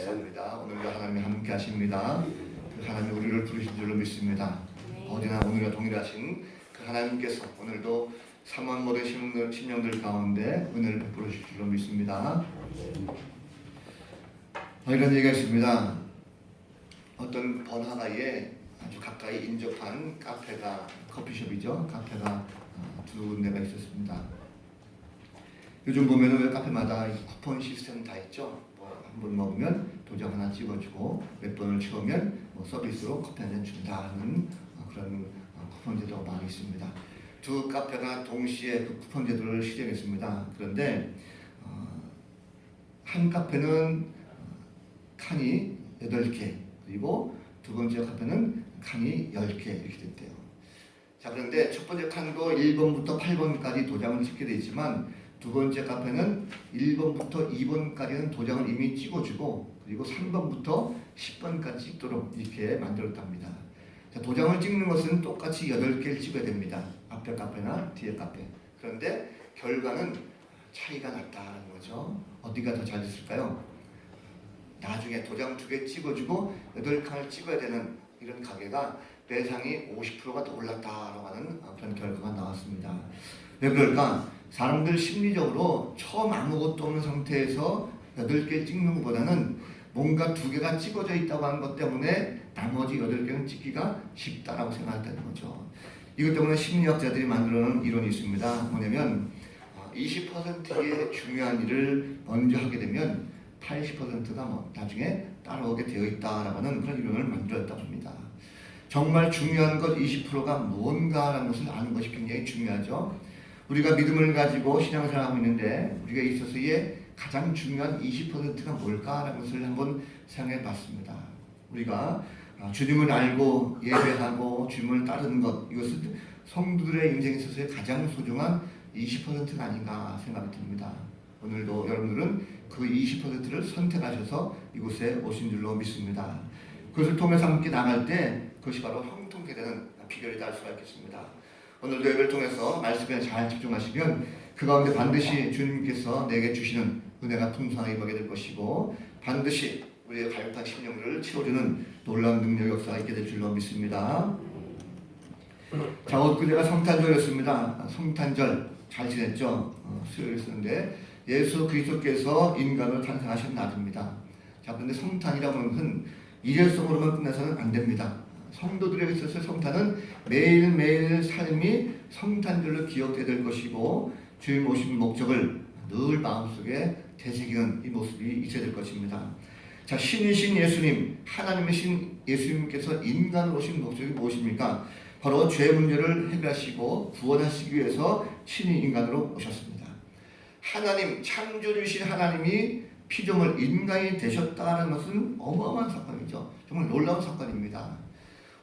감사합니다. 오늘도 하나님이 함께 하십니다. 그 하나님이 우리를 부르신 줄로 믿습니다. 어제나 오늘과 동일하신 그 하나님께서 오늘도 삼원 모든 심령들 가운데 은혜를 베풀어 주실 줄로 믿습니다. 이런 얘기가 있습니다. 어떤 번화가에 아주 가까이 인접한 카페가, 커피숍이죠. 카페가 두 군데가 있었습니다. 요즘 보면은 왜 카페마다 쿠폰 시스템 다 있죠. 한 번 먹으면 도장 하나 찍어주고 몇 번을 채우면 서비스로 커피 한 잔 준다는 그런 쿠폰 제도가 많이 있습니다. 두 카페가 동시에 그 쿠폰 제도를 시행했습니다. 그런데 한 카페는 칸이 8개, 그리고 두 번째 카페는 칸이 10개 이렇게 됐대요. 자, 그런데 첫 번째 칸도 1번부터 8번까지 도장을 찍게 되어 있지만 두 번째 카페는 1번부터 2번까지는 도장을 이미 찍어주고 그리고 3번부터 10번까지 찍도록 이렇게 만들었답니다. 자, 도장을 찍는 것은 똑같이 8개를 찍어야 됩니다. 앞에 카페나 뒤에 카페. 그런데 결과는 차이가 났다는 거죠. 어디가 더 잘 됐을까요? 나중에 도장 2개 찍어주고 8칸을 찍어야 되는 이런 가게가 매상이 50%가 더 올랐다라고 하는 그런 결과가 나왔습니다. 왜 그럴까? 사람들 심리적으로 처음 아무것도 없는 상태에서 8개 찍는 것보다는 뭔가 2개가 찍어져 있다고 하는 것 때문에 나머지 8개는 찍기가 쉽다라고 생각했다는 거죠. 이것 때문에 심리학자들이 만들어놓은 이론이 있습니다. 뭐냐면 20%의 중요한 일을 먼저 하게 되면 80%가 나중에 따라오게 되어 있다라고 하는 그런 이론을 만들었다고 합니다. 정말 중요한 것 20%가 뭔가라는 것을 아는 것이 굉장히 중요하죠. 우리가 믿음을 가지고 신앙생활하고 있는데 우리가 있어서의 가장 중요한 20%가 뭘까라는 것을 한번 생각해 봤습니다. 우리가 주님을 알고 예배하고 주님을 따르는 것, 이것은 성도들의 인생에 있어서의 가장 소중한 20%가 아닌가 생각이 듭니다. 오늘도 여러분들은 그 20%를 선택하셔서 이곳에 오신 줄로 믿습니다. 그것을 통해서 함께 나갈 때 그것이 바로 형통케 되는 비결이다 할 수가 있겠습니다. 오늘도 예배를 통해서 말씀에 잘 집중하시면 그 가운데 반드시 주님께서 내게 주시는 은혜가 풍성하게 임하게 될 것이고 반드시 우리의 가혹한 심령들을 채워주는 놀라운 능력 역사가 있게 될 줄로 믿습니다. 자, 엊그제가 성탄절이었습니다. 성탄절 잘 지냈죠? 수요일이었는데 예수 그리스도께서 인간으로 탄생하신 날입니다. 자, 그런데 성탄이라고 하는 것은 일회성으로만 끝나서는 안 됩니다. 성도들에게 있어서 성탄은 매일매일 삶이 성탄절로 기억되어야 될 것이고 주님 오신 목적을 늘 마음속에 되새기는 이 모습이 있어야 될 것입니다. 자, 신이신 예수님, 하나님의 신 예수님께서 인간으로 오신 목적이 무엇입니까? 바로 죄 문제를 해결하시고 구원하시기 위해서 신이 인간으로 오셨습니다. 하나님, 창조주신 하나님이 피조물 인간이 되셨다는 것은 어마어마한 사건이죠. 정말 놀라운 사건입니다.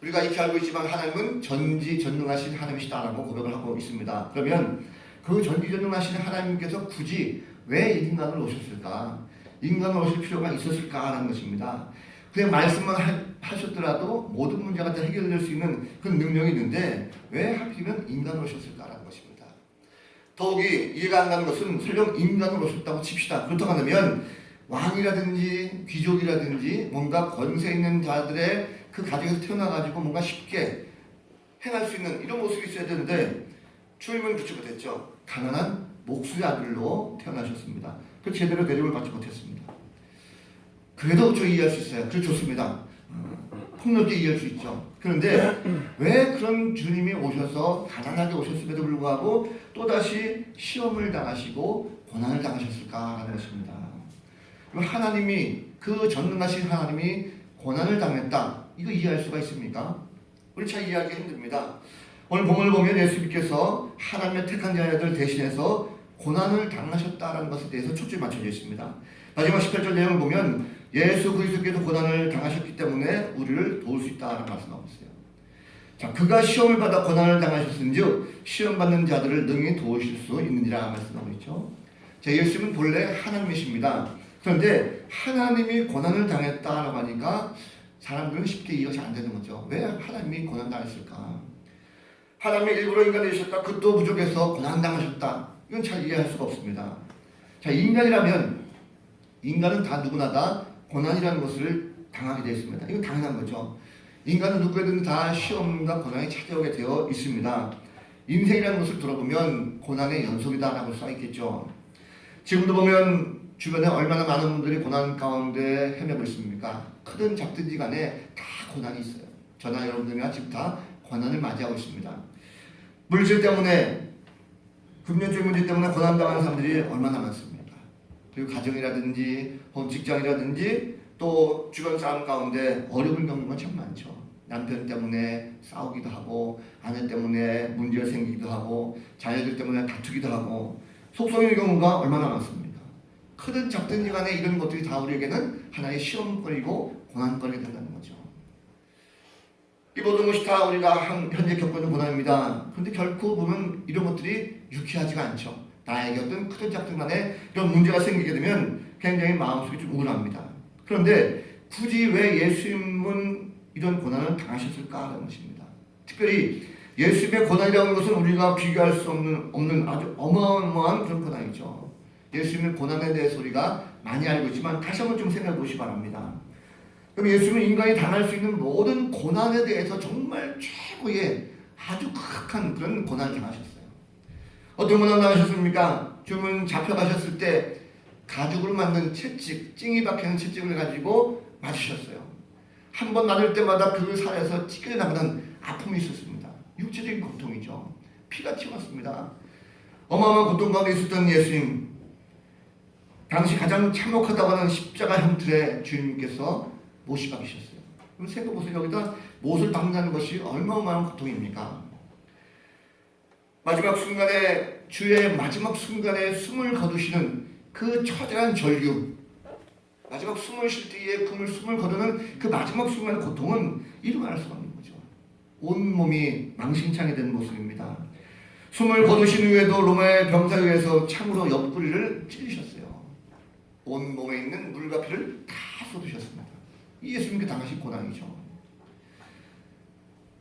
우리가 이렇게 알고 있지만 하나님은 전지전능하신 하나님이시다라고 고백을 하고 있습니다. 그러면 그 전지전능하신 하나님께서 굳이 왜 인간을 오셨을까? 인간을 오실 필요가 있었을까라는 것입니다. 그냥 말씀만 하셨더라도 모든 문제가 다 해결될 수 있는 그런 능력이 있는데 왜 하필이면 인간을 오셨을까라는 것입니다. 더욱이 이해가 안 가는 것은 설령 인간을 오셨다고 칩시다. 그렇다고 하면 왕이라든지 귀족이라든지 뭔가 권세 있는 자들의 그 가정에서 태어나가지고 뭔가 쉽게 행할 수 있는 이런 모습이 있어야 되는데 주님은 그렇지 못했죠. 가난한 목수의 아들로 태어나셨습니다. 그 제대로 대접을 받지 못했습니다. 그래도 저 이해할 수 있어요. 그래 좋습니다. 폭넓게 이해할 수 있죠. 그런데 왜 그런 주님이 오셔서 가난하게 오셨음에도 불구하고 또다시 시험을 당하시고 고난을 당하셨을까라는 것입니다. 하나님이 그 전능하신 하나님이 고난을 당했다. 이거 이해할 수가 있습니까? 우리 잘 이해하기 힘듭니다. 오늘 본문을 보면 예수님께서 하나님의 택한 자녀들 대신해서 고난을 당하셨다는 것에 대해서 초점이 맞춰져 있습니다. 마지막 18절 내용을 보면 예수 그리스도께서 고난을 당하셨기 때문에 우리를 도울 수 있다는 말씀하고 있어요. 자, 그가 시험을 받아 고난을 당하셨은즉 시험 받는 자들을 능히 도우실 수 있느니라 말씀하고 있죠. 자, 예수님은 본래 하나님이십니다. 그런데 하나님이 고난을 당했다라고 하니까 사람들은 쉽게 이해가 안 되는 거죠. 왜 하나님이 고난 당했을까? 하나님이 일부러 인간 되셨다. 그것도 부족해서 고난 당하셨다. 이건 잘 이해할 수가 없습니다. 자, 인간이라면 인간은 다 누구나 다 고난이라는 것을 당하게 되어 있습니다. 이건 당연한 거죠. 인간은 누구에든 다 시험과 고난이 찾아오게 되어 있습니다. 인생이라는 것을 들어보면 고난의 연속이다라고 써 있겠죠. 지금도 보면 주변에 얼마나 많은 분들이 고난 가운데 헤매고 있습니까? 크든 작든지 간에 다 고난이 있어요. 저나 여러분들이나 지금 다 고난을 맞이하고 있습니다. 물질 때문에, 금전적 문제 때문에 고난당하는 사람들이 얼마나 많습니까? 그리고 가정이라든지 혹은 직장이라든지 또 주변 사람 가운데 어려움을 겪는 건 참 많죠. 남편 때문에 싸우기도 하고, 아내 때문에 문제가 생기기도 하고, 자녀들 때문에 다투기도 하고, 속성의 경우가 얼마나 많습니까? 크든 작든지 간에 이런 것들이 다 우리에게는 하나의 시험거리고 고난거리가 된다는 거죠. 이 모든 것이 다 우리가 현재 겪고 있는 고난입니다. 그런데 결코 보면 이런 것들이 유쾌하지가 않죠. 나에게 어떤 크든 작든 간에 이런 문제가 생기게 되면 굉장히 마음속이 좀 우울합니다. 그런데 굳이 왜 예수님은 이런 고난을 당하셨을까라는 것입니다. 특별히 예수님의 고난이라는 것은 우리가 비교할 수 없는 아주 어마어마한 그런 고난이죠. 예수님의 고난에 대해서 우리가 많이 알고 있지만 다시 한번 좀 생각해 보시기 바랍니다. 그럼 예수님은 인간이 당할 수 있는 모든 고난에 대해서 정말 최고의 아주 극한 그런 고난을 당하셨어요. 어떤 고난 당하셨습니까? 주문 잡혀가셨을 때 가죽으로 만든 채찍, 찡이 박히는 채찍을 가지고 맞으셨어요. 한 번 맞을 때마다 그 살에서 찢겨 나가는 아픔이 있었습니다. 육체적인 고통이죠. 피가 튀었습니다. 어마어마한 고통 가운데 있었던 예수님, 당시 가장 참혹하다고 하는 십자가 형틀에 주님께서 못이 박히셨어요. 그럼 생각해보세요. 여기다 못을 박는다는 것이 얼마나 고통입니까? 마지막 순간에, 주의 마지막 순간에 숨을 거두시는 그 처절한 절규, 마지막 숨을 쉴 때에 숨을 거두는 그 마지막 순간의 고통은 이루 말할 수가 없는 거죠. 온 몸이 망신창이 된 모습입니다. 숨을 거두신 후에도 로마의 병사에 의해서 창으로 옆구리를 찔리셨어요. 온 몸에 있는 물과 피를 다 쏟으셨습니다. 이 예수님께 당하신 고난이죠.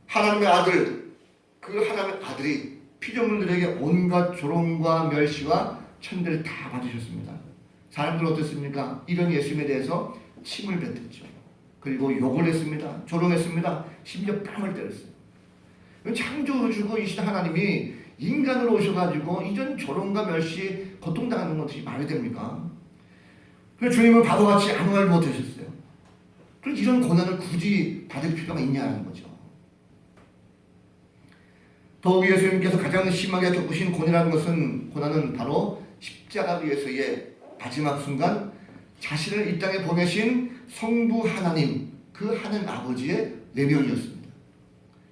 하나님의 아들, 그 하나님의 아들이 피조물들에게 온갖 조롱과 멸시와 천대를 다 받으셨습니다. 사람들은 어땠습니까? 이런 예수님에 대해서 침을 뱉었죠. 그리고 욕을 했습니다. 조롱했습니다. 심지어 뺨을 때렸어요. 창조주이신 하나님이 인간으로 오셔가지고 이런 조롱과 멸시, 고통당하는 것이 말이 됩니까? 그래서 주님은 바보같이 아무 말 못하셨어요. 그래서 이런 고난을 굳이 받을 필요가 있냐는 거죠. 더욱 예수님께서 가장 심하게 겪으신 고난은 바로 십자가 위에서의 마지막 순간 자신을 이 땅에 보내신 성부 하나님, 그 하나님 아버지의 외면이었습니다.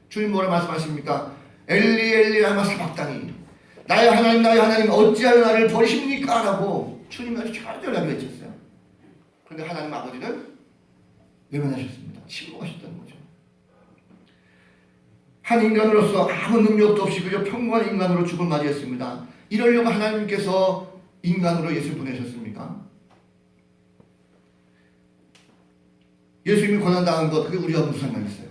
주님 뭐라 말씀하십니까? 엘리 엘리 라마 사박다니, 나의 하나님 어찌하여 나를 버리십니까? 라고 주님이 아주 절절하게 외쳤어요. 그런데 하나님 아버지는 외면하셨습니다. 침묵하셨다는 거죠. 한 인간으로서 아무 능력도 없이 그저 평범한 인간으로 죽음을 맞이했습니다. 이러려고 하나님께서 인간으로 예수를 보내셨습니까? 예수님이 고난당한 것, 그게 우리와 무슨 상관이 있어요?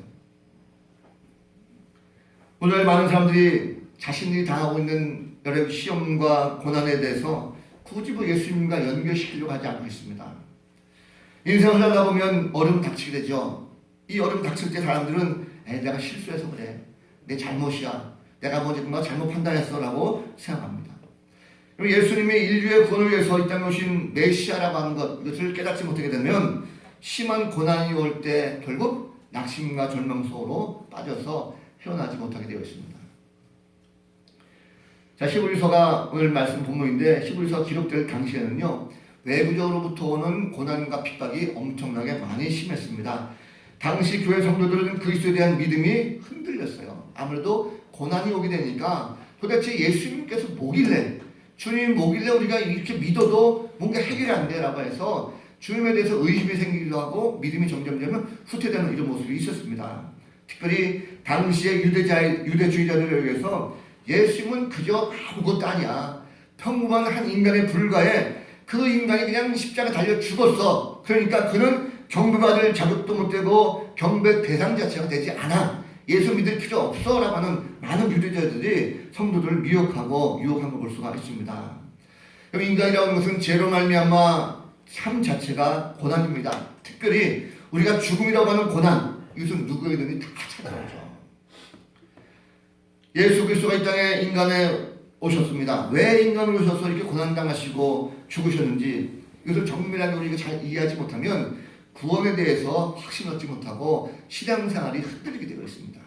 오늘 많은 사람들이 자신들이 당하고 있는 여러 시험과 고난에 대해서 굳이 예수님과 연결시키려고 하지 않고 있습니다. 인생을 살다 보면 어려움 닥치게 되죠. 이 어려움 닥칠 때 사람들은 내가 실수해서 그래, 내 잘못이야, 내가 뭔가 잘못 판단했어 라고 생각합니다. 예수님이 인류의 구원을 위해서 이 땅에 오신 메시아라고 하는 것, 이것을 깨닫지 못하게 되면 심한 고난이 올 때 결국 낙심과 절망 속으로 빠져서 헤어나지 못하게 되어 있습니다. 자, 히브리서가 오늘 말씀 본문인데, 히브리서 기록될 당시에는요, 외부적으로부터 오는 고난과 핍박이 엄청나게 많이 심했습니다. 당시 교회 성도들은 그리스도에 대한 믿음이 흔들렸어요. 아무래도 고난이 오게 되니까 도대체 예수님께서 뭐길래, 주님이 뭐길래 우리가 이렇게 믿어도 뭔가 해결이 안 돼라고 해서 주님에 대해서 의심이 생기기도 하고 믿음이 점점 후퇴되는 이런 모습이 있었습니다. 특별히 당시의 유대주의자들에 의해서 예수님은 그저 아무것도 아니야, 평범한 한 인간에 불과해, 그 인간이 그냥 십자가 달려 죽었어, 그러니까 그는 경배받을 자격도 못 되고 경배 대상 자체가 되지 않아, 예수 믿을 필요 없어 라고 하는 많은 유대자들이 성도들을 미혹하고 유혹한 걸 볼 수가 있습니다. 인간이라는 것은 죄로 말미암아 삶 자체가 고난입니다. 특별히 우리가 죽음이라고 하는 고난, 이것은 누구에게든 다 찾아오죠. 예수 그리스도가 이 땅에 인간에 오셨습니다. 왜 인간으로 오셔서 이렇게 고난당하시고 죽으셨는지 이것을 정밀하게 우리가 잘 이해하지 못하면 구원에 대해서 확신 얻지 못하고 신앙생활이 흔들리게 되어 있습니다.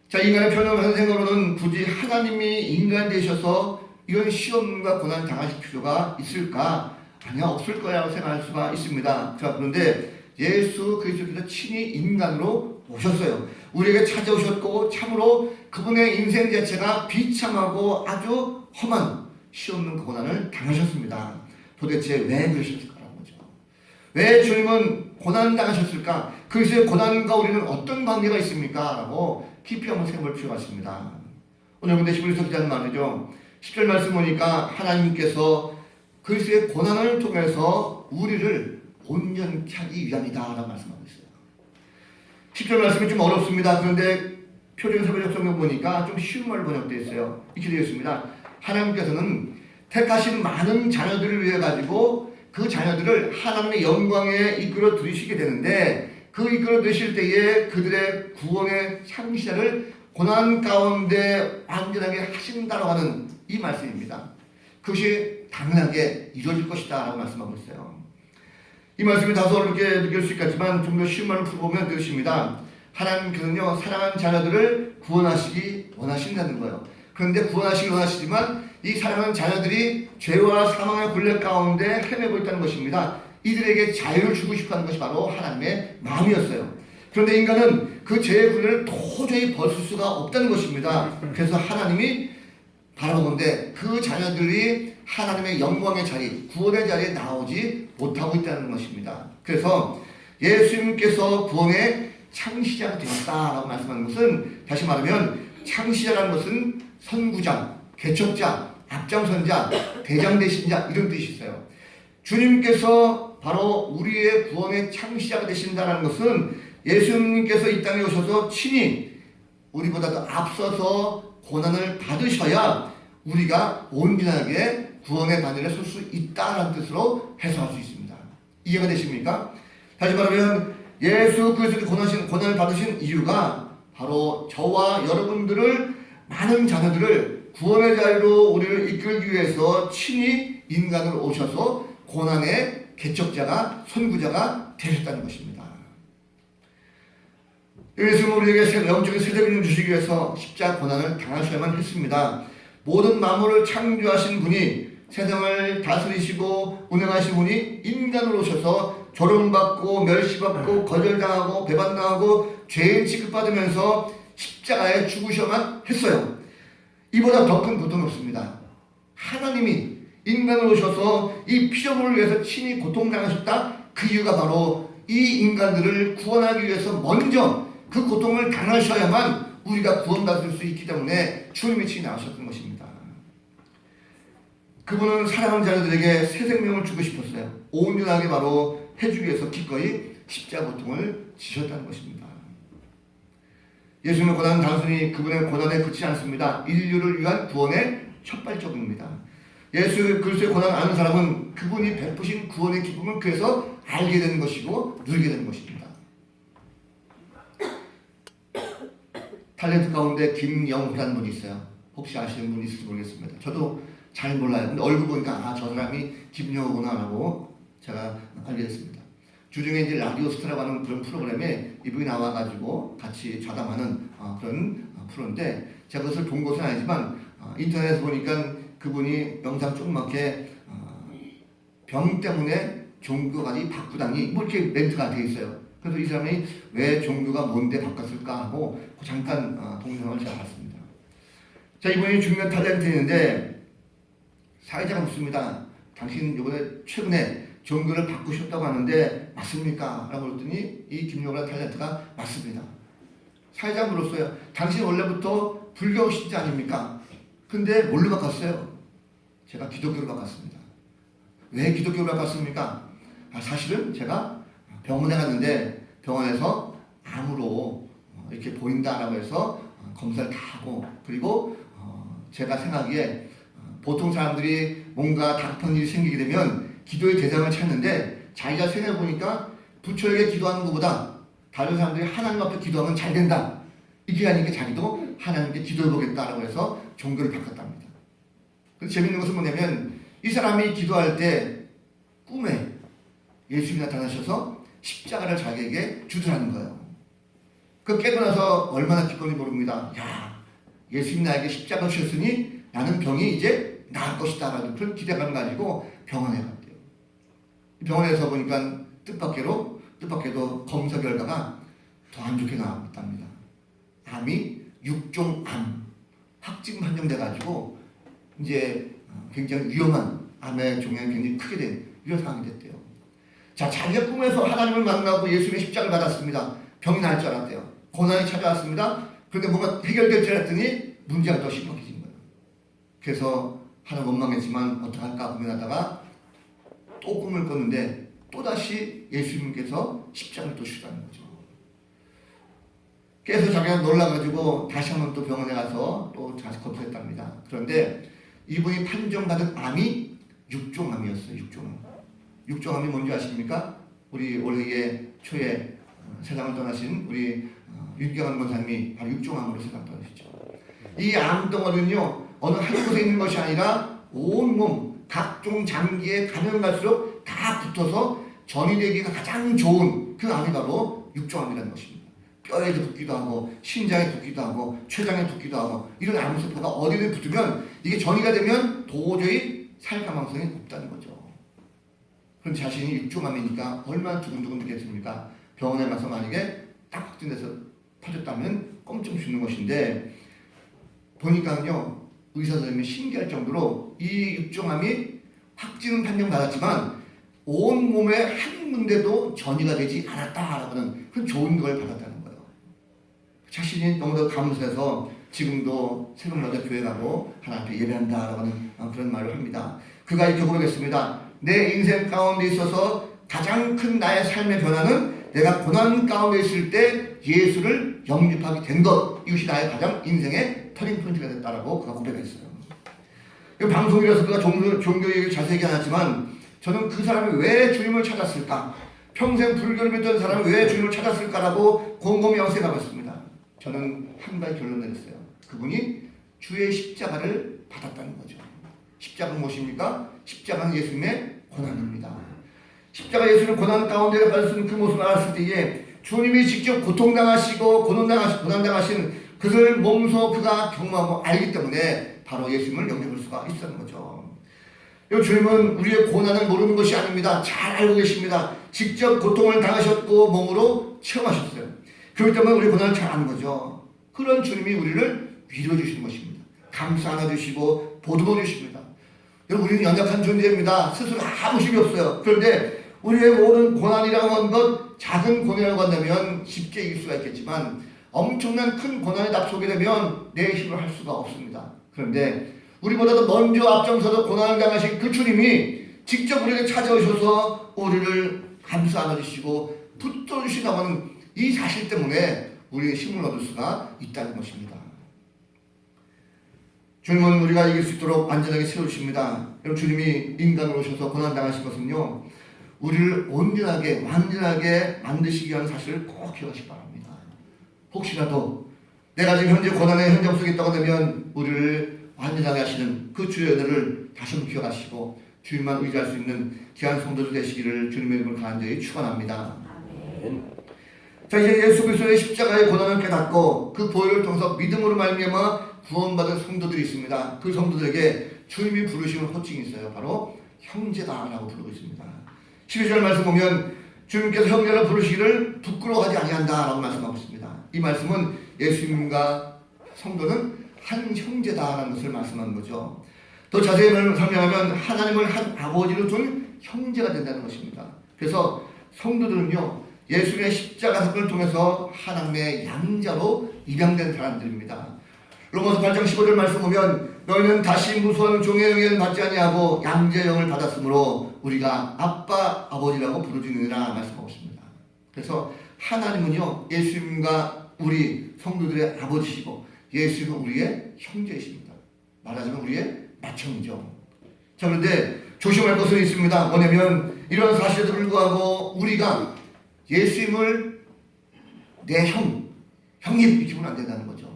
자, 인간의 편협한 생각으로는 굳이 하나님이 인간 되셔서 이런 시험과 고난을 당하실 필요가 있을까? 아니야, 없을 거라고 생각할 수가 있습니다. 자, 그런데 예수 그리스도께서 친히 인간으로 오셨어요. 우리에게 찾아오셨고 참으로 그분의 인생 자체가 비참하고 아주 험한 시험는 그 고난을 당하셨습니다. 도대체 왜 그러셨을까라는 거죠. 왜 주님은 고난 당하셨을까? 그리스도의 고난과 우리는 어떤 관계가 있습니까? 라고 깊이 한번 생각할 필요가 있습니다. 오늘 근데 히브리서 기자는 말이죠. 10절 말씀 보니까 하나님께서 그리스도의 고난을 통해서 우리를 온전케 하기 위함이다 라고 말씀하고 있어요. 10절 말씀이 좀 어렵습니다. 그런데 표준 세번역 성경 보니까 좀 쉬운 말로 번역되어 있어요. 이렇게 되어 있습니다. 하나님께서는 택하신 많은 자녀들을 위해 가지고 그 자녀들을 하나님의 영광에 이끌어 들이시게 되는데 그 이끌어 들이실 때에 그들의 구원의 창시자를 고난 가운데 완전하게 하신다고 하는 이 말씀입니다. 그것이 당연하게 이루어질 것이다 라고 말씀하고 있어요. 이 말씀이 다소 어렵게 느낄 수 있겠지만 좀 더 쉬운 말로 풀어보면 그것입니다. 하나님께서는요 사랑하는 자녀들을 구원하시기 원하신다는 거예요. 그런데 구원하시기 원하시지만 이 사랑하는 자녀들이 죄와 사망의 굴레 가운데 헤매고 있다는 것입니다. 이들에게 자유를 주고 싶어하는 것이 바로 하나님의 마음이었어요. 그런데 인간은 그 죄의 굴레를 도저히 벗을 수가 없다는 것입니다. 그래서 하나님이 바라보는데 그 자녀들이 하나님의 영광의 자리, 구원의 자리에 나오지 못하고 있다는 것입니다. 그래서 예수님께서 구원의 창시자가 되었다라고 말씀하는 것은 다시 말하면 창시자라는 것은 선구자, 개척자, 앞장선자, 대장되신자 이런 뜻이 있어요. 주님께서 바로 우리의 구원의 창시자가 되신다는 것은 예수님께서 이 땅에 오셔서 친히 우리보다도 앞서서 고난을 받으셔야 우리가 온전하게 구원의 바늘에 설 수 있다는 뜻으로 해석할 수 있습니다. 이해가 되십니까? 다시 말하면 예수 그리스도의 고난을 받으신 이유가 바로 저와 여러분들을 많은 자녀들을 구원의 자리로 우리를 이끌기 위해서 친히 인간으로 오셔서 고난의 개척자가 선구자가 되셨다는 것입니다. 예수님은 우리에게 영적인 세대비를 주시기 위해서 십자가 고난을 당하셔야만 했습니다. 모든 만물을 창조하신 분이 세상을 다스리시고 운행하신 분이 인간으로 오셔서 조롱받고 멸시받고 거절당하고 배반당하고 죄인 취급받으면서 십자가에 죽으셔야만 했어요. 이보다 더 큰 고통이 없습니다. 하나님이 인간으로 오셔서 이 피조물을 위해서 친히 고통당하셨다. 그 이유가 바로 이 인간들을 구원하기 위해서 먼저 그 고통을 당하셔야만 우리가 구원받을 수 있기 때문에 주님이 친히 나오셨던 것입니다. 그분은 사랑하는 자녀들에게 새 생명을 주고 싶었어요. 온전하게 바로 해주기 위해서 기꺼이 십자가 고통을 지셨다는 것입니다. 예수님의 고난은 단순히 그분의 고난에 그치지 않습니다. 인류를 위한 구원의 첫 발자국입니다. 예수 그리스도의 고난을 아는 사람은 그분이 베푸신 구원의 기쁨을 그래서 알게 되는 것이고 누리게 되는 것입니다. 탤런트 가운데 김영호라는 분이 있어요. 혹시 아시는 분이 있을지 모르겠습니다. 저도 잘 몰라요. 근데 얼굴 보니까 저 사람이 김영호구나 라고 제가 알게 됐습니다. 주중에 이제 라디오 스타라고 하는 그런 프로그램에 이분이 나와가지고 같이 좌담하는 그런 프로인데 제가 그것을 본 것은 아니지만 인터넷에서 보니까 그분이 영상 조그맣게 병 때문에 종교까지 바꾸다니 뭐 이렇게 멘트가 돼 있어요. 그래서 이 사람이 왜 종교가 뭔데 바꿨을까 하고 잠깐 동영상을 제가 봤습니다. 자, 이분이 중요한 탤런트인데 사회자가 묻습니다. 당신 이번에 최근에 종교를 바꾸셨다고 하는데 맞습니까? 라고 그랬더니 이 김용란 탤런트가 맞습니다. 사회자가 물었어요. 당신 원래부터 불교 신자 아닙니까? 근데 뭘로 바꿨어요? 제가 기독교로 바꿨습니다. 왜 기독교로 바꿨습니까? 사실은 제가 병원에 갔는데 병원에서 암으로 이렇게 보인다라고 해서 검사를 다 하고 그리고 제가 생각하기에 보통 사람들이 뭔가 다급한 일이 생기게 되면 기도의 대상을 찾는데 자기가 생각해보니까 부처에게 기도하는 것보다 다른 사람들이 하나님 앞에 기도하면 잘 된다. 이게 하니까 자기도 하나님께 기도해보겠다라고 해서 종교를 바꿨답니다. 근데 재밌는 것은 뭐냐면 이 사람이 기도할 때 꿈에 예수님이 나타나셔서 십자가를 자기에게 주더라는 거예요. 그 깨고 나서 얼마나 기뻤는지 모릅니다. 야, 예수님 나에게 십자가 주셨으니 나는 병이 이제 나을 것이다 라는 그런 기대감을 가지고 병원에 갔대요. 병원에서 보니까 뜻밖에도 검사 결과가 더 안 좋게 나왔답니다. 암이 6종 암 확진 판정돼가지고 이제 굉장히 위험한 암의 종양이 굉장히 크게 된 이런 상황이 됐대요. 자, 자기가 꿈에서 하나님을 만나고 예수님의 십자가를 받았습니다. 병이 나을 줄 알았대요. 고난이 찾아왔습니다. 그런데 뭔가 해결될 줄 알았더니 문제가 더 심각해진 거예요. 그래서 하나 원망했지만 어떡할까 고민하다가 또 꿈을 꿨는데 또다시 예수님께서 십자가를 또 주시다는 거죠. 그래서 자기가 놀라가지고 다시 한번 또 병원에 가서 또 다시 검사했답니다. 그런데 이분이 판정받은 암이 6종암이었어요. 6종암이 뭔지 아십니까? 우리 올해 초에 세상을 떠나신 우리 윤경환 권사님이 바로 6종암으로 세상을 떠나셨죠. 이 암덩어리는요, 어느 한 곳에 있는 것이 아니라 온몸 각종 장기에 가면 갈수록 다 붙어서 전이 되기가 가장 좋은 그 암이 바로 6종암이라는 것입니다. 뼈에도 붙기도 하고 신장에 붙기도 하고 췌장에 붙기도 하고 이런 암세포가 어디에 붙으면 이게 전이가 되면 도저히 살 가망성이 없다는 거죠. 그럼 자신이 6종암이니까 얼마나 두근두근 되겠습니까? 병원에 가서 만약에 딱 확진돼서 터졌다면 껌좀 죽는 것인데 보니까요 의사 선생님이 신기할 정도로 이 6종암이 확진은 판정받았지만 온몸에 한 군데도 전이가 되지 않았다라는 그런 좋은 걸 받았다는 거예요. 자신이 너무나 감사해서 지금도 새벽마다 교회 가고 하나님 앞에 예배한다라고 하는 그런 말을 합니다. 그가 이렇게 고백했습니다. 내 인생 가운데 있어서 가장 큰 나의 삶의 변화는 내가 고난 가운데 있을 때 예수를 영접하게 된 것, 이것이 나의 가장 인생의 터닝포인트가 됐다라고 그가 고백했어요. 방송이라서 그가 종교 얘기를 자세히 안 하지만 저는 그 사람이 왜 주님을 찾았을까? 평생 불교를 믿던 사람이 왜 주님을 찾았을까라고 곰곰이 생각해봤습니다. 저는 한 가지 결론을 내렸어요. 그분이 주의 십자가를 받았다는 거죠. 십자가는 무엇입니까? 십자가는 예수님의 고난입니다. 십자가 예수를 고난 가운데 받으신 그 모습을 알았을 때에 주님이 직접 고통당하시고 고난당하신 그를 몸소 그가 경험하고 알기 때문에 바로 예수님을 영접할 수가 있었던 거죠. 주님은 우리의 고난을 모르는 것이 아닙니다. 잘 알고 계십니다. 직접 고통을 당하셨고 몸으로 체험하셨어요. 그렇기 때문에 우리 고난을 잘 아는 거죠. 그런 주님이 우리를 위로해 주시는 것입니다. 감싸 안아주시고 보듬어 주십니다. 여러분 우리는 연약한 존재입니다. 스스로 아무 힘이 없어요. 그런데 우리의 모든 고난이라고 하는 것 작은 고난이라고 한다면 쉽게 이길 수가 있겠지만 엄청난 큰 고난에 납속게 되면 내 힘으로 할 수가 없습니다. 그런데 우리보다도 먼저 앞장서서 고난을 당하신 그 주님이 직접 우리에게 찾아오셔서 우리를 감싸 안아주시고 붙들어주신다고 하는 이 사실 때문에 우리의 힘을 얻을 수가 있다는 것입니다. 주님은 우리가 이길 수 있도록 안전하게 세우십니다. 여러분 주님이 인간으로 오셔서 고난당하신 것은요 우리를 온전하게 완전하게 만드시기 위한 사실을 꼭 기억하시기 바랍니다. 혹시라도 내가 지금 현재 고난의 현장 속에 있다고 하면 우리를 완전하게 하시는 그 주의 은혜를 다시 한번 기억하시고 주님만 의지할 수 있는 귀한 성도들 되시기를 주님의 이름으로 간절히 축원합니다. 자 이제 예수 그리스도의 십자가의 고난을 깨닫고 그 보혈을 통해서 믿음으로 말미암아 구원받은 성도들이 있습니다. 그 성도들에게 주님이 부르시는 호칭이 있어요. 바로 형제다라고 부르고 있습니다. 12절 말씀 보면 주님께서 형제를 부르시기를 부끄러워하지 아니한다라고 말씀하고 있습니다. 이 말씀은 예수님과 성도는 한 형제다라는 것을 말씀하는 거죠. 더 자세히 설명하면 하나님을 한 아버지로 둔 형제가 된다는 것입니다. 그래서 성도들은요 예수님의 십자가 사건을 통해서 하나님의 양자로 입양된 사람들입니다. 로마서 8장 15절 말씀 보면 너희는 다시 무수한 종의 영을 받지 아니하고 양자의 영을 받았으므로 우리가 아빠 아버지라고 부르짖느니라 말씀하고 있습니다. 그래서 하나님은요 예수님과 우리 성도들의 아버지시고 예수님은 우리의 형제이십니다. 말하자면 우리의 맏형이죠. 자 그런데 조심할 것은 있습니다. 뭐냐면 이런 사실에도 불구하고 우리가 예수님을 내 형님 이렇게 보면 안 된다는 거죠.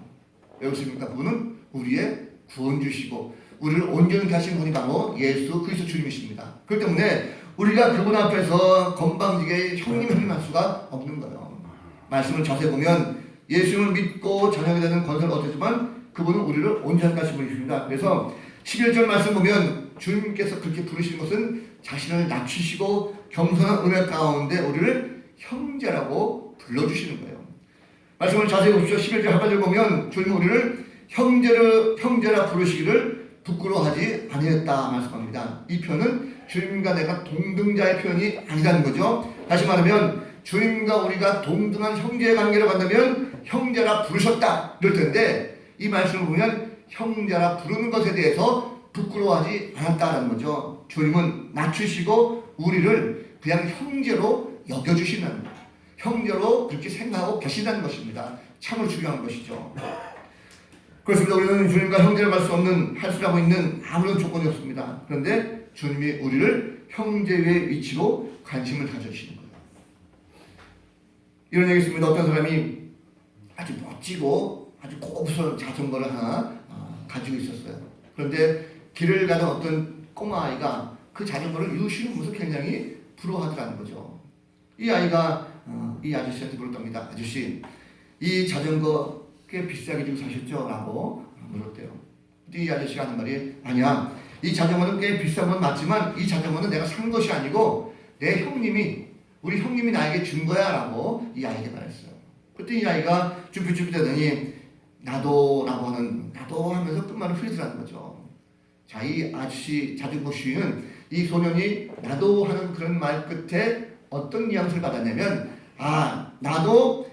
왜 그렇습니까? 그분은 우리의 구원주시고 우리를 온전히 하신 분이 바로 예수 그리스도 주님이십니다. 그렇기 때문에 우리가 그분 앞에서 건방지게 형님 할 수가 없는 거예요. 말씀을 자세히 보면 예수님을 믿고 자녀가 되는 권세를 얻었지만 그분은 우리를 온전히 하신 분이십니다. 그래서 11절 말씀 보면 주님께서 그렇게 부르시는 것은 자신을 낮추시고 겸손한 은혜 가운데 우리를 형제라고 불러주시는 거예요. 말씀을 자세히 보십시오. 11절 하반절 보면 주님은 우리를 형제라 부르시기를 부끄러워하지 아니했다 말씀합니다. 이 표현은 주님과 내가 동등자의 표현이 아니라는 거죠. 다시 말하면 주님과 우리가 동등한 형제의 관계로 간다면 형제라 부르셨다 이럴 텐데 이 말씀을 보면 형제라 부르는 것에 대해서 부끄러워하지 않았다는 거죠. 주님은 낮추시고 우리를 그냥 형제로 여겨주시는, 형제로 그렇게 생각하고 계시다는 것입니다. 참으로 중요한 것이죠. 그렇습니다. 우리는 주님과 형제를 할 수 없는, 할 수라고 있는 아무런 조건이 없습니다. 그런데 주님이 우리를 형제의 위치로 관심을 가져주시는 거예요. 이런 얘기 있습니다. 어떤 사람이 아주 멋지고 아주 고급스러운 자전거를 하나 가지고 있었어요. 그런데 길을 가는 어떤 꼬마아이가 그 자전거를 유심히 보면서 굉장히 부러워하더라는 거죠. 이 아이가 이 아저씨한테 물었답니다. 아저씨, 이 자전거 꽤 비싸게 주고 사셨죠? 라고 물었대요. 근데 이 아저씨가 하는 말이 아니야. 이 자전거는 꽤 비싼 건 맞지만 이 자전거는 내가 산 것이 아니고 내 형님이, 우리 형님이 나에게 준 거야 라고 이 아이에게 말했어요. 그때 이 아이가 쭈삣쭈삣하더니 나도 라고 하는, 나도 하면서 끝말을 흘리더라는 거죠. 자, 이 아저씨 자전거 주인은 이 소년이 나도 하는 그런 말 끝에 어떤 뉘앙스를 받았냐면 나도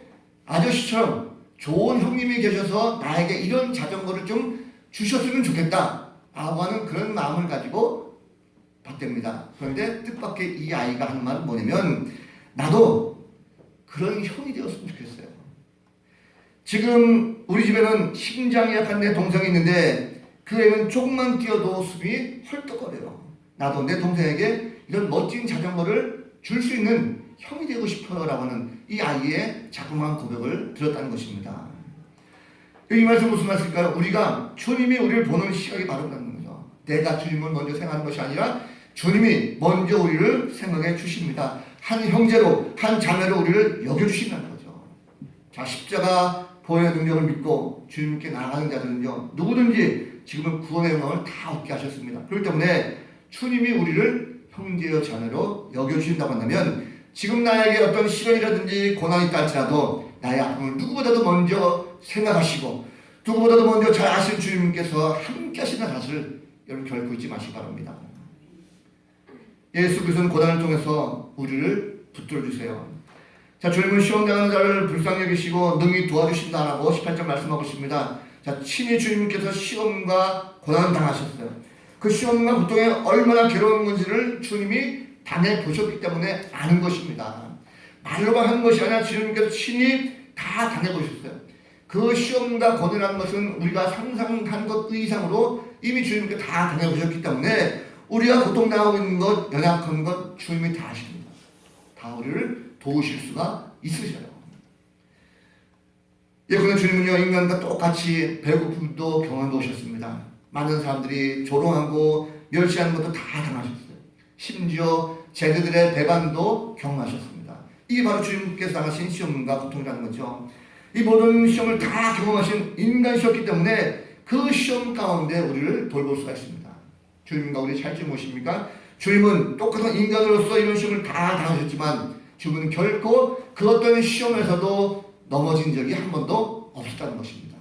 아저씨처럼 좋은 형님이 계셔서 나에게 이런 자전거를 좀 주셨으면 좋겠다 라고 하는 그런 마음을 가지고 받답니다. 그런데 뜻밖의 이 아이가 하는 말은 뭐냐면 나도 그런 형이 되었으면 좋겠어요. 지금 우리 집에는 심장이 약한 내 동생이 있는데 그 애는 조금만 뛰어도 숨이 헐떡거려요. 나도 내 동생에게 이런 멋진 자전거를 줄 수 있는 형이 되고 싶어요 라고 하는 이 아이의 자그마한 고백을 들었다는 것입니다. 이 말씀 무슨 말씀일까요? 우리가 주님이 우리를 보는 시각이 바로 그런 거죠. 내가 주님을 먼저 생각하는 것이 아니라 주님이 먼저 우리를 생각해 주십니다. 한 형제로, 한 자매로 우리를 여겨주신다는 거죠. 자, 십자가 보혈의 능력을 믿고 주님께 나아가는 자들은요, 누구든지 지금은 구원의 영광을 다 얻게 하셨습니다. 그렇기 때문에 주님이 우리를 형제여 자매로 여겨주신다고 한다면 지금 나에게 어떤 시련이라든지 고난이 있다 할지라도 나의 아픔을 누구보다도 먼저 생각하시고 누구보다도 먼저 잘 아시는 주님께서 함께 하시는 사실을 여러분 결코 잊지 마시기 바랍니다. 예수 그리스도는 고난을 통해서 우리를 붙들어주세요. 자, 주님은 시험당하는 자를 불쌍히 여기시고 능히 도와주신다라고 18절 말씀하고 있습니다. 자, 친히 주님께서 시험과 고난을 당하셨어요. 그 시험과 고통에 얼마나 괴로운 건지를 주님이 당해보셨기 때문에 아는 것입니다. 말로만 한 것이 아니라 주님께서 친히 다 당해보셨어요. 그 시험과 고난이라는 것은 우리가 상상한 것 이상으로 이미 주님께 다 당해보셨기 때문에 우리가 고통당하고 있는 것, 연약한 것 주님이 다 아십니다. 다 우리를 도우실 수가 있으셔요. 예컨대 주님은요, 인간과 똑같이 배고픔도 경험해 오셨습니다. 많은 사람들이 조롱하고 멸시하는 것도 다 당하셨어요. 심지어 제자들의 배반도 경험하셨습니다. 이게 바로 주님께서 당하신 시험과 고통이라는 거죠. 이 모든 시험을 다 경험하신 인간이셨기 때문에 그 시험 가운데 우리를 돌볼 수가 있습니다. 주님과 우리 차이점이 무엇입니까? 주님은 똑같은 인간으로서 이런 시험을 다 당하셨지만 주님은 결코 그 어떤 시험에서도 넘어진 적이 한 번도 없었다는 것입니다.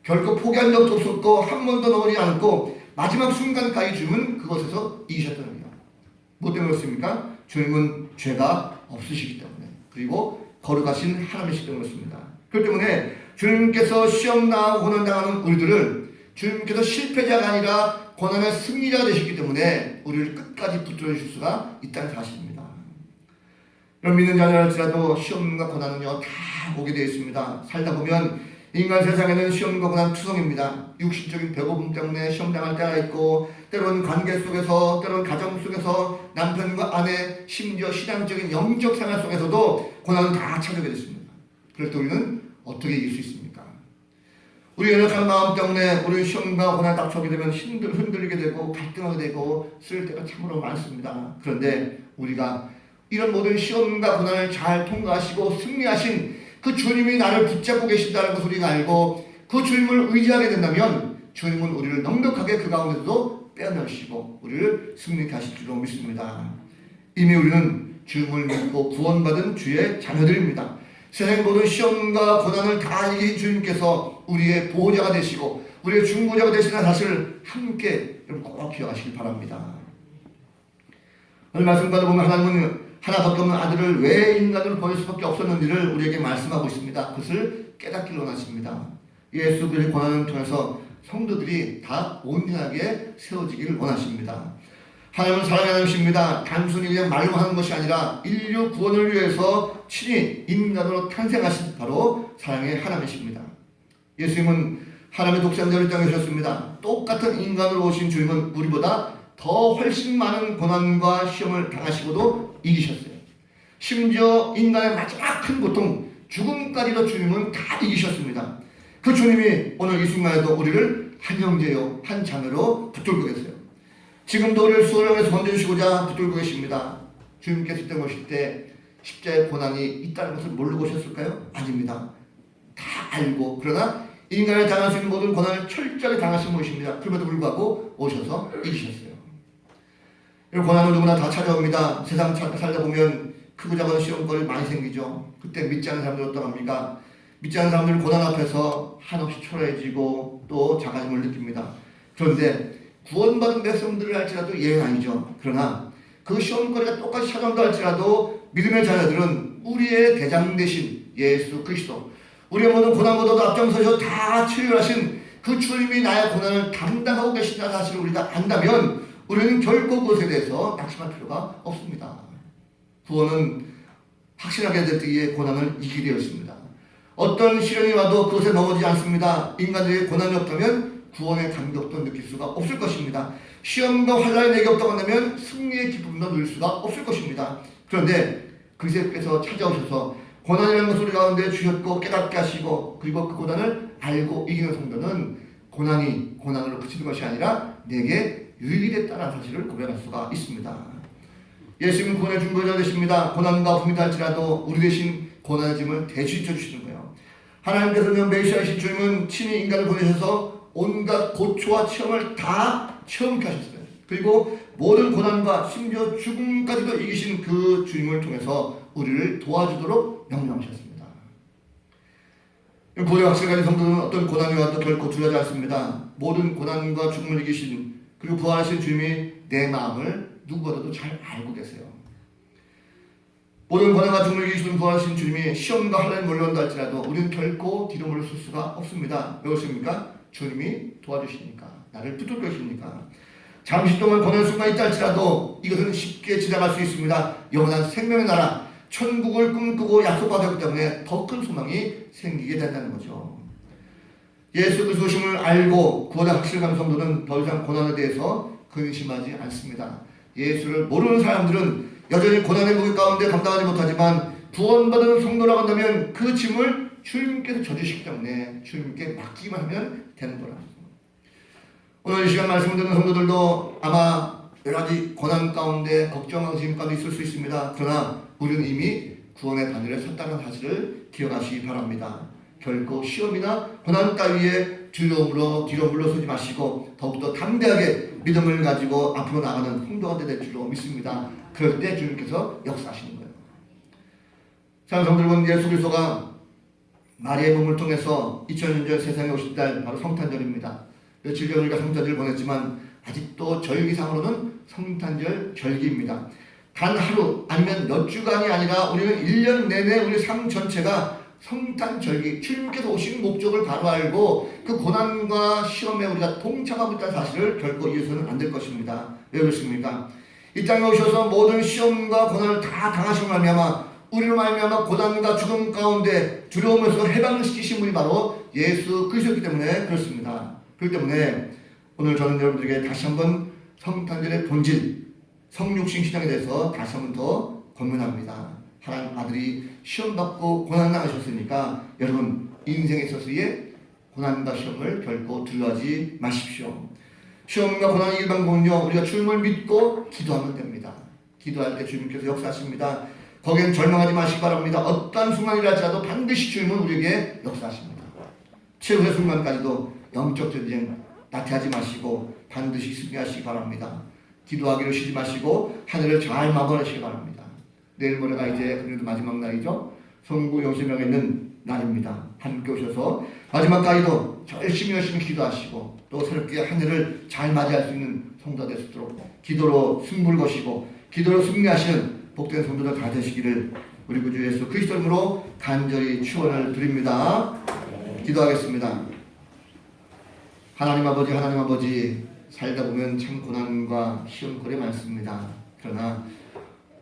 결코 포기한 적도 없었고 한 번도 넘어지지 않았고 마지막 순간까지 주님은 그것에서 이기셨다는 거예요. 뭐 때문에 그렇습니까? 주님은 죄가 없으시기 때문에, 그리고 거룩하신 하나님이시기 때문에 그렇습니다. 그렇기 때문에 주님께서 시험 당하고 고난 당하는 우리들을 주님께서 실패자가 아니라 고난의 승리자가 되셨기 때문에 우리를 끝까지 붙들어 주실 수가 있다는 사실입니다. 여러분 믿는 자녀랄지라도 시험과 고난은요 다 오게 되어 있습니다. 살다 보면 인간 세상에는 시험과 고난 투성입니다. 육신적인 배고픔 때문에 시험당할 때가 있고, 때로는 관계 속에서, 때로는 가정 속에서, 남편과 아내, 심지어 신앙적인 영적 생활 속에서도 고난은 다 찾아오게 됐습니다. 그럴 때 우리는 어떻게 이길 수 있습니까? 우리 연약한 마음 때문에 우리는 시험과 고난에 닥쳐오게 되면 흔들리게 되고 갈등하게 되고 쓸 때가 참으로 많습니다. 그런데 우리가 이런 모든 시험과 고난을 잘 통과하시고 승리하신 그 주님이 나를 붙잡고 계신다는 것을 우리가 알고 그 주님을 의지하게 된다면 주님은 우리를 넉넉하게 그 가운데서도 빼어내시고 우리를 승리케 하실 줄로 믿습니다. 이미 우리는 주님을 믿고 구원받은 주의 자녀들입니다. 세상의 모든 시험과 고난을 다 이긴 주님께서 우리의 보호자가 되시고 우리의 중보자가 되시는 사실을 함께 여러분 꼭 기억하시길 바랍니다. 오늘 말씀 받아보면 하나님은 하나밖에 없는 아들을 왜 인간으로 보낼 수밖에 없었는지를 우리에게 말씀하고 있습니다. 그것을 깨닫기를 원하십니다. 예수 그리스도의 고난을 통해서 성도들이 다 온전하게 세워지기를 원하십니다. 하나님은 사랑의 하나님이십니다. 단순히 그냥 말로 하는 것이 아니라 인류 구원을 위해서 친히 인간으로 탄생하신 바로 사랑의 하나님이십니다. 예수님은 하나님의 독생자를 땅에 오셨습니다. 똑같은 인간으로 오신 주님은 우리보다 더 훨씬 많은 고난과 시험을 당하시고도 이기셨어요. 심지어 인간의 마지막 큰 고통, 죽음까지도 주님은 다 이기셨습니다. 그 주님이 오늘 이 순간에도 우리를 한 형제요, 한 자매로 붙들고 계세요. 지금도 우리를 수월함에서 건져주시고자 붙들고 계십니다. 주님께서 이 땅에 오실 때 십자가의 고난이 있다는 것을 모르고 오셨을까요? 아닙니다. 다 알고 그러나 인간이 당할 수 있는 모든 고난을 철저하게 당하신 분이십니다. 그럼에도 불구하고 오셔서 이기셨어요. 이런 고난은 누구나 다 찾아옵니다. 세상 살다 보면 크고 작은 시험거리 많이 생기죠. 그때 믿지 않는 사람들 어떡합니까? 믿지 않는 사람들은 고난 앞에서 한없이 초라해지고 또 자가심을 느낍니다. 그런데 구원받은 백성들을 할지라도 예외는 아니죠. 그러나 그 시험거리가 똑같이 찾아온다 할지라도 믿음의 자녀들은 우리의 대장 되신 예수 그리스도, 우리의 모든 고난보다도 앞장서서 다 치유하신 그 주님이 나의 고난을 담당하고 계신다는 사실을 우리가 안다면 우리는 결코 그것에 대해서 낙심할 필요가 없습니다. 구원은 확신하게 될 때에 고난을 이기게 되었습니다. 어떤 시련이 와도 그것에 넘어지지 않습니다. 인간들의 고난이 없다면 구원의 감격도 느낄 수가 없을 것입니다. 시험과 환난이 내게 없다고 한다면 승리의 기쁨도 누릴 수가 없을 것입니다. 그런데 그리스도께서 찾아오셔서 고난이라는 것을 우리 가운데 주셨고 깨닫게 하시고 그리고 그 고난을 알고 이기는 성도는 고난이 고난으로 그치는 것이 아니라 내게 유익이 됐다는 사실을 고백할 수가 있습니다. 예수님은 구원의 중보자 되십니다. 고난과 아픔이 닿을지라도 우리 대신 고난의 짐을 대주쳐 주시는 거예요. 하나님께서는 메시아이신 주님은 친히 인간을 보내셔서 온갖 고초와 시험을 다 체험케 하셨어요. 그리고 모든 고난과 심지어 죽음까지도 이기신 그 주님을 통해서 우리를 도와주도록 명령하셨습니다. 고대 확신을 가진 성도는 어떤 고난이 와도 결코 두려워하지 않습니다. 모든 고난과 죽음을 이기신 그리고 부활하신 주님이 내 마음을 누구보다도 잘 알고 계세요. 모든 고난과 죽음을 이기시는 부활하신 주님이 시험과 환난이 몰려온다 할지라도 우리는 결코 뒤로 물러설 수가 없습니다. 왜 그렇습니까? 주님이 도와주시니까, 나를 붙들고 계시니까. 잠시 동안 고난 순간이 있다 할지라도 이것은 쉽게 지나갈 수 있습니다. 영원한 생명의 나라, 천국을 꿈꾸고 약속받았기 때문에 더 큰 소망이 생기게 된다는 거죠. 예수 그리스도 오심을 알고 구원의 확신을 가진 성도는 더 이상 고난에 대해서 근심하지 않습니다. 예수를 모르는 사람들은 여전히 고난의 무게 가운데 감당하지 못하지만 구원받은 성도라고 한다면 그 짐을 주님께서 져주시기 때문에 주님께 맡기만 하면 되는 거라. 오늘 이 시간 말씀 듣는 성도들도 아마 여러 가지 고난 가운데 걱정하는 짐 가운데 있을 수 있습니다. 그러나 우리는 이미 구원의 바늘에 섰다는 사실을 기억하시기 바랍니다. 결코 시험이나 고난 따위에 뒤로 물러서지 마시고 더욱더 담대하게 믿음을 가지고 앞으로 나가는 성도가 될 줄로 믿습니다. 그럴 때 주님께서 역사하시는 거예요. 사랑하는 성도 여러분, 예수 그리스도가 마리아의 몸을 통해서 2000년 전 세상에 오신 날 바로 성탄절입니다. 며칠 전 우리가 성탄절을 보냈지만 아직도 절기상으로는 성탄절 절기입니다. 단 하루 아니면 몇 주간이 아니라 우리는 1년 내내 우리 삶 전체가 성탄절기, 주님께서 오신 목적을 바로 알고 그 고난과 시험에 우리가 동참하고 있다는 사실을 결코 잊어서는 안 될 것입니다. 왜 그렇습니까? 이 땅에 오셔서 모든 시험과 고난을 다 당하시고 말미암아 우리로 말미암아 고난과 죽음 가운데 두려움에서 해방을 시키신 분이 바로 예수 그리스도이기 때문에 그렇습니다. 그렇기 때문에 오늘 저는 여러분들에게 다시 한번 성탄절의 본질, 성육신 신앙에 대해서 다시 한번 더 권면합니다. 하나님 아들이 시험받고 고난당하셨으니까 여러분 인생에 있어서의 고난과 시험을 결코 두려워하지 마십시오. 시험과 고난의 일방법은요, 우리가 주님을 믿고 기도하면 됩니다. 기도할 때 주님께서 역사하십니다. 거기엔 절망하지 마시기 바랍니다. 어떠한 순간이라 할지라도 반드시 주님은 우리에게 역사하십니다. 최후의 순간까지도 영적 전쟁 나태하지 마시고 반드시 승리하시기 바랍니다. 기도하기를 쉬지 마시고 하늘을 잘 막아내시기 바랍니다. 내일 모레가 이제 그래도 마지막 날이죠. 성부 영신명에 있는 날입니다. 함께 오셔서 마지막까지도 열심히 기도하시고 또 새롭게 하늘을 잘 맞이할 수 있는 성도가 될 수 있도록 기도로 승부를 거시고 기도로 승리하시는 복된 성도들 다 되시기를 우리 구주 예수 그리스도 이름으로 간절히 축원을 드립니다. 기도하겠습니다. 하나님 아버지 살다 보면 참 고난과 시험거리 많습니다. 그러나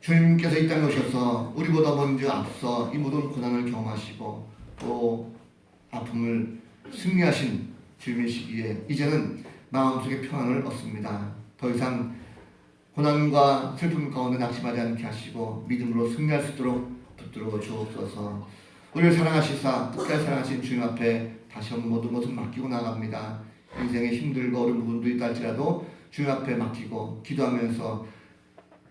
주님께서 이 땅에 오셔서 우리보다 먼저 앞서 이 모든 고난을 경험하시고 또 아픔을 승리하신 주님이시기에 이제는 마음속에 평안을 얻습니다. 더 이상 고난과 슬픔 가운데 낙심하지 않게 하시고 믿음으로 승리할 수 있도록 붙들어 주옵소서. 우리를 사랑하시사 끝까지 사랑하신 주님 앞에 다시 한번 모든 것을 맡기고 나갑니다. 인생에 힘들고 어려운 부분도 있다 할지라도 주님 앞에 맡기고 기도하면서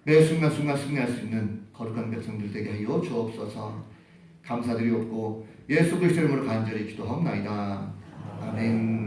매 순간순간 승리할 수 있는 거룩한 백성들 되게 하여 주옵소서. 감사드리옵고 예수 그리스도 이름으로 간절히 기도하옵나이다. 아멘.